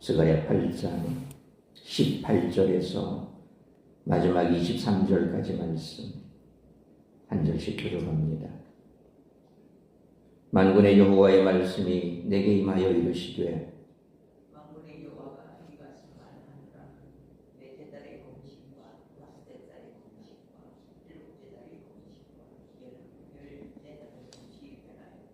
스가랴 8장 18절에서 마지막 23절까지 말씀 한 절씩 들어봅니다. 만군의 여호와의 말씀이 내게 임하여 이르시되 만군의 여호와가 이같이 말하노라. 넷째 달의 공식과 다섯째 달의 공식과 일곱째 달의 공식과 열째 달의 공식이 변하여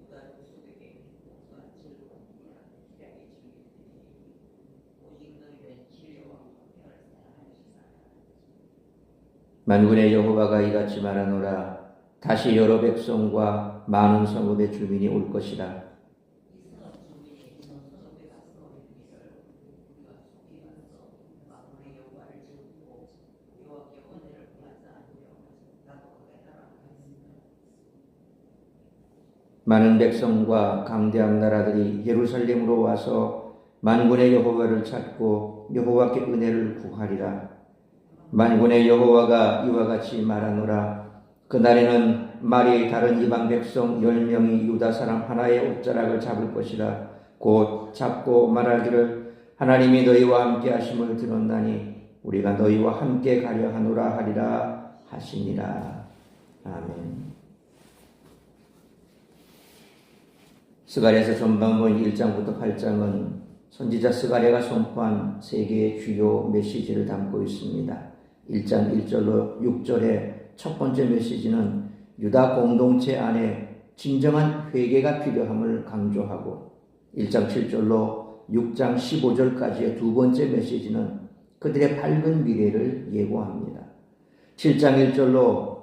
유다 족속에게 행복과 즐거움과 기량의 주일이 되리니 오직 너희는 진리와 화평을 사랑하시사. 만군의 여호와가 이같이 말하노라. 다시 여러 백성과 많은 성읍의 주민이 올 것이라. 이 성읍 주민이 성읍에 가서 이르기를 우리가 속히 가서 만군의 여호와를 즐기고 여호와께 은혜를 구하자 하며 나도 그에 따라 하였으며. 많은 백성과 강대한 나라들이 예루살렘으로 와서 만군의 여호와를 찾고 여호와께 은혜를 구하리라. 만군의 여호와가 이와 같이 말하노라. 그날에는 말이 다른 이방 백성 10명이 유다 사람 하나의 옷자락을 잡을 것이라. 곧 잡고 말하기를 하나님이 너희와 함께 하심을 들었나니 우리가 너희와 함께 가려 하노라 하리라 하시니라. 아멘. 스가랴서 전반본 1장부터 8장은 선지자 스가랴가 선포한 세 개의 주요 메시지를 담고 있습니다. 1장 1절로 6절의 첫 번째 메시지는 유다 공동체 안에 진정한 회개가 필요함을 강조하고 1장 7절로 6장 15절까지의 두 번째 메시지는 그들의 밝은 미래를 예고합니다. 7장 1절로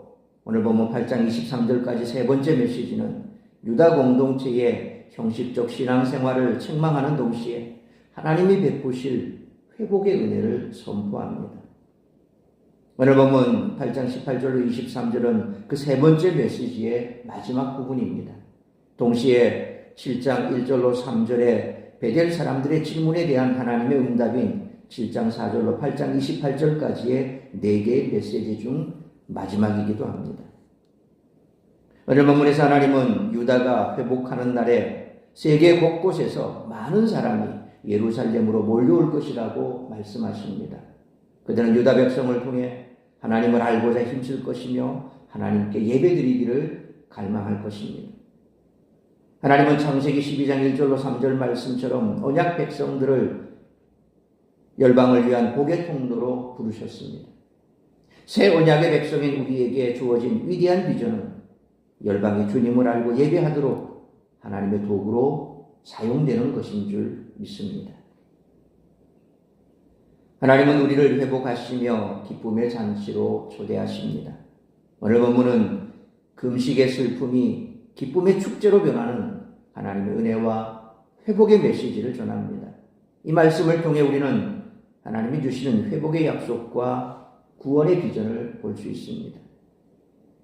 오늘 보면 8장 23절까지 세 번째 메시지는 유다 공동체의 형식적 신앙생활을 책망하는 동시에 하나님이 베푸실 회복의 은혜를 선포합니다. 오늘 보면 8장 18절로 23절은 그 세 번째 메시지의 마지막 부분입니다. 동시에 7장 1절로 3절에 베델 사람들의 질문에 대한 하나님의 응답인 7장 4절로 8장 28절까지의 네 개의 메시지 중 마지막이기도 합니다. 오늘 본문에서 하나님은 유다가 회복하는 날에 세계 곳곳에서 많은 사람이 예루살렘으로 몰려올 것이라고 말씀하십니다. 그들은 유다 백성을 통해 하나님을 알고자 힘쓸 것이며 하나님께 예배드리기를 갈망할 것입니다. 하나님은 창세기 12장 1절로 3절 말씀처럼 언약 백성들을 열방을 위한 복의 통로로 부르셨습니다. 새 언약의 백성인 우리에게 주어진 위대한 비전은 열방이 주님을 알고 예배하도록 하나님의 도구로 사용되는 것인 줄 믿습니다. 하나님은 우리를 회복하시며 기쁨의 잔치로 초대하십니다. 오늘 본문은 금식의 슬픔이 기쁨의 축제로 변하는 하나님의 은혜와 회복의 메시지를 전합니다. 이 말씀을 통해 우리는 하나님이 주시는 회복의 약속과 구원의 비전을 볼 수 있습니다.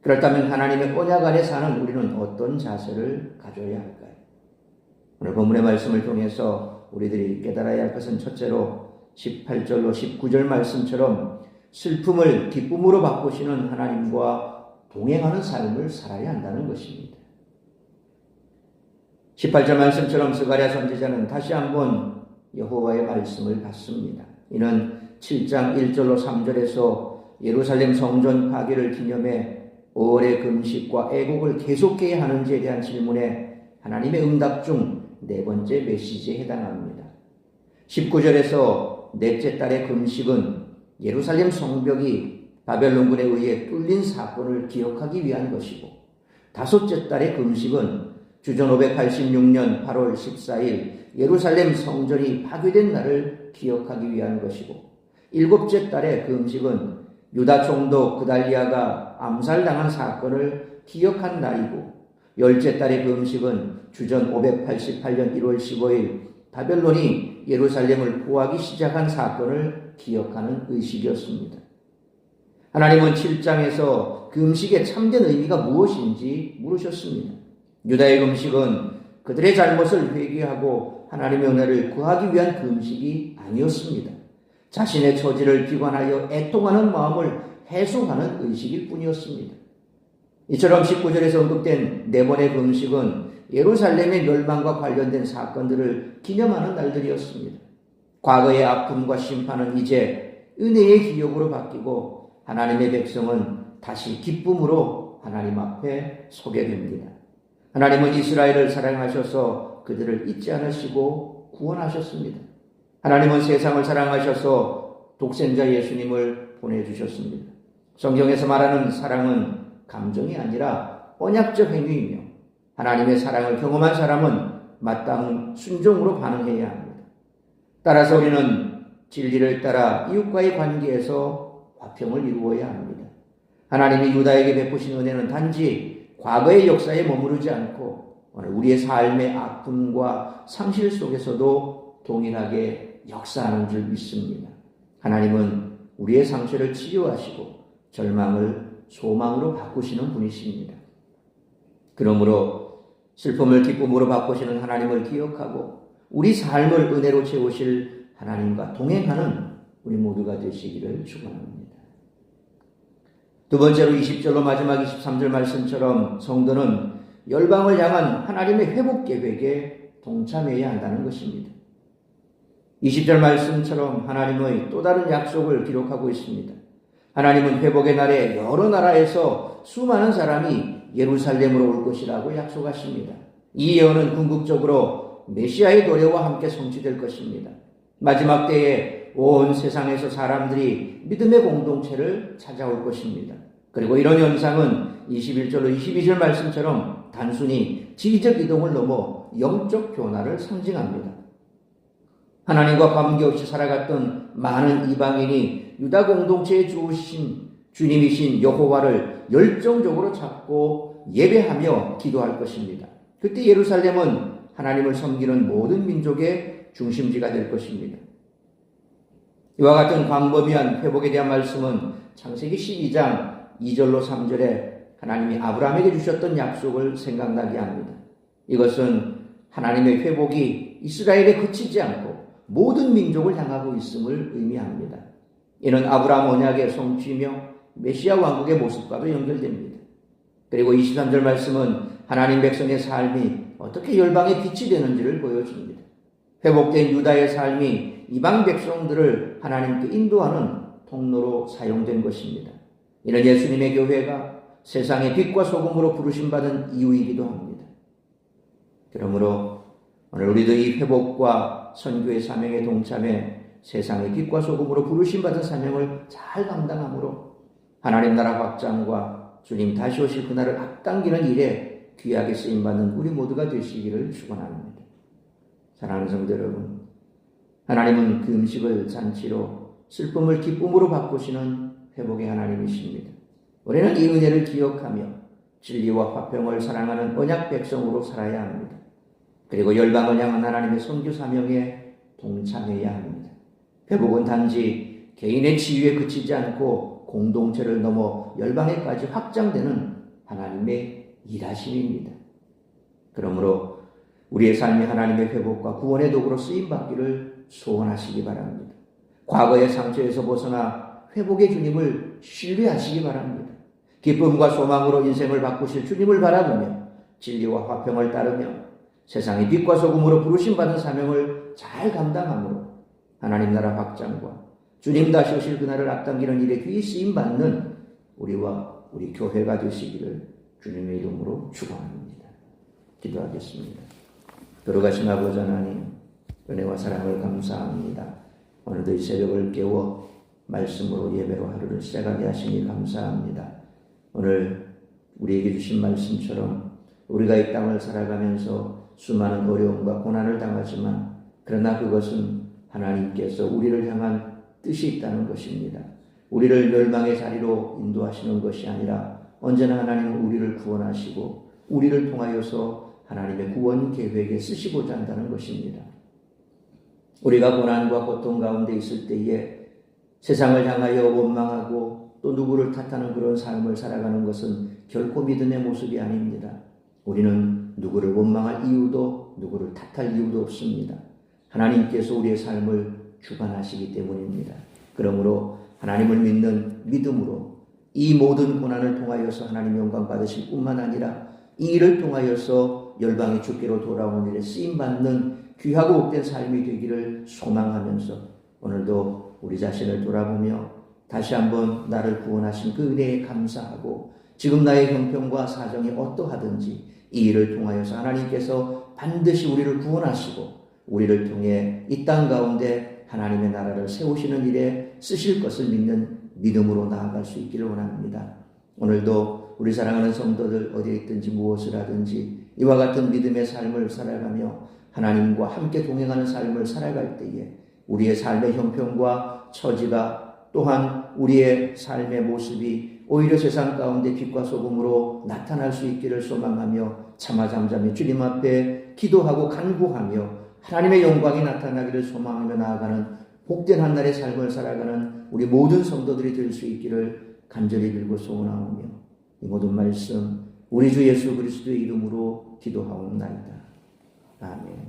그렇다면 하나님의 언약 안에 사는 우리는 어떤 자세를 가져야 할까요? 오늘 본문의 말씀을 통해서 우리들이 깨달아야 할 것은 첫째로 18절로 19절 말씀처럼 슬픔을 기쁨으로 바꾸시는 하나님과 동행하는 삶을 살아야 한다는 것입니다. 18절 말씀처럼 스가랴 선지자는 다시 한번 여호와의 말씀을 받습니다. 이는 7장 1절로 3절에서 예루살렘 성전 파괴를 기념해 5월의 금식과 애곡을 계속해야 하는지에 대한 질문에 하나님의 응답 중 네 번째 메시지에 해당합니다. 19절에서 넷째 달의 금식은 예루살렘 성벽이 바벨론군에 의해 뚫린 사건을 기억하기 위한 것이고, 다섯째 달의 금식은 주전 586년 8월 14일 예루살렘 성전이 파괴된 날을 기억하기 위한 것이고, 일곱째 달의 금식은 유다 총독 그달리아가 암살당한 사건을 기억한 날이고, 열째 달의 금식은 주전 588년 1월 15일 바벨론이 예루살렘을 포하기 시작한 사건을 기억하는 의식이었습니다. 하나님은 7장에서 금식의 참된 의미가 무엇인지 물으셨습니다. 유다의 금식은 그들의 잘못을 회개하고 하나님의 은혜를 구하기 위한 금식이 아니었습니다. 자신의 처지를 비관하여 애통하는 마음을 해소하는 의식일 뿐이었습니다. 이처럼 19절에서 언급된 네 번의 금식은 예루살렘의 멸망과 관련된 사건들을 기념하는 날들이었습니다. 과거의 아픔과 심판은 이제 은혜의 기억으로 바뀌고 하나님의 백성은 다시 기쁨으로 하나님 앞에 서게 됩니다. 하나님은 이스라엘을 사랑하셔서 그들을 잊지 않으시고 구원하셨습니다. 하나님은 세상을 사랑하셔서 독생자 예수님을 보내주셨습니다. 성경에서 말하는 사랑은 감정이 아니라 언약적 행위이며 하나님의 사랑을 경험한 사람은 마땅한 순종으로 반응해야 합니다. 따라서 우리는 진리를 따라 이웃과의 관계에서 화평을 이루어야 합니다. 하나님이 유다에게 베푸신 은혜는 단지 과거의 역사에 머무르지 않고 오늘 우리의 삶의 아픔과 상실 속에서도 동일하게 역사하는 줄 믿습니다. 하나님은 우리의 상처를 치유하시고 절망을 소망으로 바꾸시는 분이십니다. 그러므로 슬픔을 기쁨으로 바꾸시는 하나님을 기억하고 우리 삶을 은혜로 채우실 하나님과 동행하는 우리 모두가 되시기를 축원합니다. 두 번째로 20절로 마지막 23절 말씀처럼 성도는 열방을 향한 하나님의 회복 계획에 동참해야 한다는 것입니다. 20절 말씀처럼 하나님의 또 다른 약속을 기록하고 있습니다. 하나님은 회복의 날에 여러 나라에서 수많은 사람이 예루살렘으로 올 것이라고 약속하십니다. 이 예언은 궁극적으로 메시아의 도래와 함께 성취될 것입니다. 마지막 때에 온 세상에서 사람들이 믿음의 공동체를 찾아올 것입니다. 그리고 이런 현상은 21절로 22절 말씀처럼 단순히 지리적 이동을 넘어 영적 변화를 상징합니다. 하나님과 관계없이 살아갔던 많은 이방인이 유다 공동체에 주신 주님이신 여호와를 열정적으로 찾고 예배하며 기도할 것입니다. 그때 예루살렘은 하나님을 섬기는 모든 민족의 중심지가 될 것입니다. 이와 같은 광범위한 회복에 대한 말씀은 창세기 12장 2절로 3절에 하나님이 아브라함에게 주셨던 약속을 생각나게 합니다. 이것은 하나님의 회복이 이스라엘에 그치지 않고 모든 민족을 향하고 있음을 의미합니다. 이는 아브라함 언약의 성취며 메시아 왕국의 모습과도 연결됩니다. 그리고 23절 말씀은 하나님 백성의 삶이 어떻게 열방의 빛이 되는지를 보여줍니다. 회복된 유다의 삶이 이방 백성들을 하나님께 인도하는 통로로 사용된 것입니다. 이는 예수님의 교회가 세상의 빛과 소금으로 부르심받은 이유이기도 합니다. 그러므로 오늘 우리도 이 회복과 선교의 사명에 동참해 세상의 빛과 소금으로 부르심받은 사명을 잘 감당함으로 하나님 나라 확장과 주님 다시 오실 그날을 앞당기는 일에 귀하게 쓰임받는 우리 모두가 되시기를 축원합니다. 사랑하는 성도 여러분, 하나님은 그 음식을 잔치로 슬픔을 기쁨으로 바꾸시는 회복의 하나님이십니다. 우리는 이 은혜를 기억하며 진리와 화평을 사랑하는 언약 백성으로 살아야 합니다. 그리고 열방을 향한 하나님의 선교 사명에 동참해야 합니다. 회복은 단지 개인의 치유에 그치지 않고 공동체를 넘어 열방에까지 확장되는 하나님의 일하심입니다. 그러므로 우리의 삶이 하나님의 회복과 구원의 도구로 쓰임받기를 소원하시기 바랍니다. 과거의 상처에서 벗어나 회복의 주님을 신뢰하시기 바랍니다. 기쁨과 소망으로 인생을 바꾸실 주님을 바라보며 진리와 화평을 따르며 세상의 빛과 소금으로 부르심받은 사명을 잘 감당함으로 하나님 나라 확장과 주님 다시 오실 그날을 앞당기는 일에 귀히 쓰임받는 우리와 우리 교회가 되시기를 주님의 이름으로 축원합니다. 기도하겠습니다. 돌아가신 아버지 하나님, 은혜와 사랑을 감사합니다. 오늘도 이 새벽을 깨워 말씀으로 예배로 하루를 시작하게 하시니 감사합니다. 오늘 우리에게 주신 말씀처럼 우리가 이 땅을 살아가면서 수많은 어려움과 고난을 당하지만 그러나 그것은 하나님께서 우리를 향한 뜻이 있다는 것입니다. 우리를 멸망의 자리로 인도하시는 것이 아니라 언제나 하나님은 우리를 구원하시고 우리를 통하여서 하나님의 구원 계획에 쓰시고자 한다는 것입니다. 우리가 고난과 고통 가운데 있을 때에 세상을 향하여 원망하고 또 누구를 탓하는 그런 삶을 살아가는 것은 결코 믿음의 모습이 아닙니다. 우리는 누구를 원망할 이유도 누구를 탓할 이유도 없습니다. 하나님께서 우리의 삶을 주관하시기 때문입니다. 그러므로 하나님을 믿는 믿음으로 이 모든 고난을 통하여서 하나님 영광 받으실 뿐만 아니라 이 일을 통하여서 열방의 주께로 돌아오는 일에 쓰임받는 귀하고 복된 삶이 되기를 소망하면서 오늘도 우리 자신을 돌아보며 다시 한번 나를 구원하신 그 은혜에 감사하고 지금 나의 형편과 사정이 어떠하든지 이 일을 통하여서 하나님께서 반드시 우리를 구원하시고 우리를 통해 이 땅 가운데 하나님의 나라를 세우시는 일에 쓰실 것을 믿는 믿음으로 나아갈 수 있기를 원합니다. 오늘도 우리 사랑하는 성도들 어디에 있든지 무엇을 하든지 이와 같은 믿음의 삶을 살아가며 하나님과 함께 동행하는 삶을 살아갈 때에 우리의 삶의 형편과 처지가 또한 우리의 삶의 모습이 오히려 세상 가운데 빛과 소금으로 나타날 수 있기를 소망하며 차마 잠잠히 주님 앞에 기도하고 간구하며 하나님의 영광이 나타나기를 소망하며 나아가는 복된 한날의 삶을 살아가는 우리 모든 성도들이 될 수 있기를 간절히 빌고 소원하오며 이 모든 말씀 우리 주 예수 그리스도의 이름으로 기도하옵나이다. 아멘.